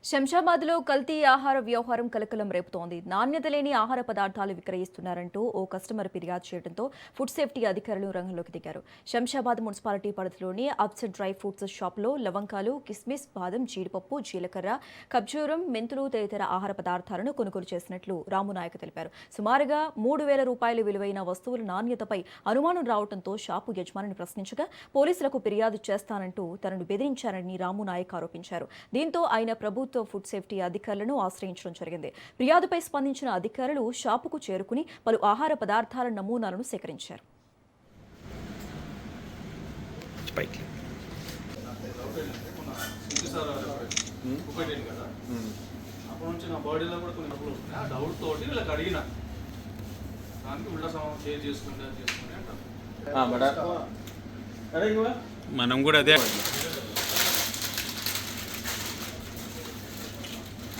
శంషాబాద్లో కల్తీ ఆహార వ్యవహారం కలకలం రేపుతోంది. నాణ్యత లేని ఆహార పదార్థాలు విక్రయిస్తున్నారంటూ ఓ కస్టమర్ ఫిర్యాదు చేయడంతో ఫుడ్ సేఫ్టీ అధికారులు రంగంలోకి దిగారు. శంషాబాద్ మున్సిపాలిటీ పరిధిలోని అప్సెట్ డ్రై ఫ్రూట్స్ షాప్లో లవంకాలు, కిస్మిస్, బాదం, జీడిపప్పు, జీలకర్ర, ఖర్జూరం, మెంతులు తదితర ఆహార పదార్థాలను కొనుగోలు చేసినట్లు రామునాయక్ తెలిపారు. సుమారుగా 3,000 రూపాయలు విలువైన వస్తువుల నాణ్యతపై అనుమానం రావడంతో షాపు యజమానిని ప్రశ్నించగా పోలీసులకు ఫిర్యాదు చేస్తానంటూ తనను బెదిరించారని రామునాయక్ ఆరోపించారు. దీంతో ఆయన ప్రభుత్వ ఫుడ్ సేఫ్టీ అధికారులను ఆశ్రయించడం జరిగింది. ఫిర్యాదుపై స్పందించిన అధికారులు షాపుకు చేరుకుని పలు ఆహార పదార్థాల నమూనాలను సేకరించారు. మనం కూడా అదే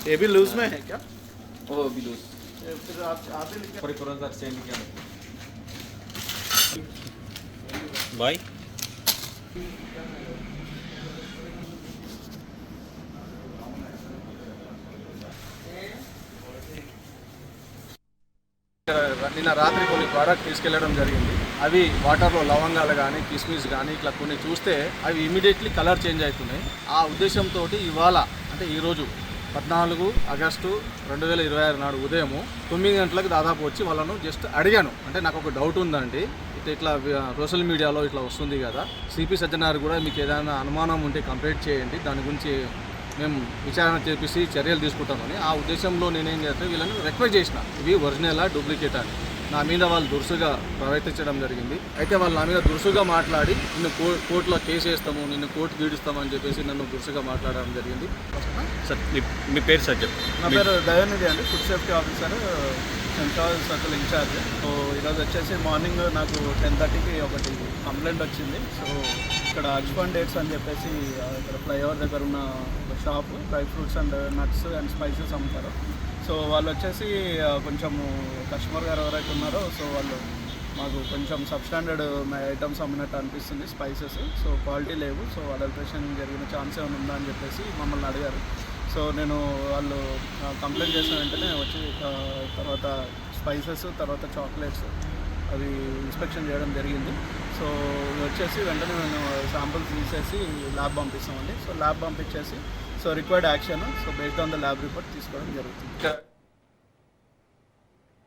ये भी लूज में है क्या? वो भी लूज फिर आप ही लिख पर तुरंत एक्सचेंज किया भाई నిన్న రాత్రి కొన్ని ప్రోడక్ట్ తీసుకెళ్లడం జరిగింది. అవి వాటర్లో లవంగాలు కానీ కిస్మిస్ కానీ ఇట్లా కొన్ని చూస్తే అవి ఇమీడియట్లీ కలర్ చేంజ్ అవుతున్నాయి. ఆ ఉద్దేశంతో ఇవాళ అంటే ఈరోజు 14 ఆగస్టు 2026 నాడు ఉదయం 9 గంటలకు దాదాపు వచ్చి వాళ్ళను జస్ట్ అడిగాను. అంటే నాకు ఒక డౌట్ ఉందండి, ఇట్లా సోషల్ మీడియాలో ఇట్లా వస్తుంది కదా, సిపి సజ్జనార్ కూడా మీకు ఏదైనా అనుమానం ఉంటే కంప్లైంట్ చేయండి, దాని గురించి మేము విచారణ చేపించి చర్యలు తీసుకుంటామని. ఆ ఉద్దేశంలో నేనేం చేస్తే వీళ్ళని రిక్వెస్ట్ చేసిన, ఇవి ఒరిజినలా డూప్లికేట్ అని. నా మీద వాళ్ళు దురుసుగా ప్రవర్తించడం జరిగింది. అయితే వాళ్ళు నా మీద దురుసుగా మాట్లాడి నిన్ను కోర్టులో కేసు వేస్తాము, నిన్ను కోర్టు గీడుస్తామని చెప్పేసి నన్ను దురుసుగా మాట్లాడడం జరిగింది. సార్ మీ పేరు సార్ చెప్పు. నా పేరు దయానిధి అండి, food safety officer, central circle incharge. So ఈరోజు వచ్చేసి మార్నింగ్ నాకు 10:30కి ఒకటి కంప్లైంట్ వచ్చింది. సో ఇక్కడ అజ్ఫాన్ డేట్స్ అని చెప్పేసి ఇక్కడ ఫ్లైఓవర్ దగ్గర ఉన్న ఒక shop, dry fruits and nuts and spices అమ్ముతారు. సో వాళ్ళు వచ్చేసి కొంచెం కస్టమర్ గారు ఎవరైతే ఉన్నారో సో వాళ్ళు మాకు కొంచెం సబ్స్టాండర్డ్ ఐటమ్స్ అమ్మినట్టు అనిపిస్తుంది, స్పైసెస్. సో క్వాలిటీ లేవు, సో అడల్ట్రేషన్ జరిగిన ఛాన్స్ ఏమైనా ఉందా అని చెప్పేసి మమ్మల్ని అడిగారు. సో నేను వాళ్ళు కంప్లైంట్ చేసిన వెంటనే వచ్చి తర్వాత స్పైసెస్, తర్వాత చాక్లెట్స్ అవి ఇన్స్పెక్షన్ చేయడం జరిగింది. సో వచ్చేసి వెంటనే మేము శాంపుల్స్ తీసేసి ల్యాబ్ పంపిస్తామండి. సో ల్యాబ్ పంపించేసి so required action, so based on the lab report తీసుకోవడం జరుగుతుంది.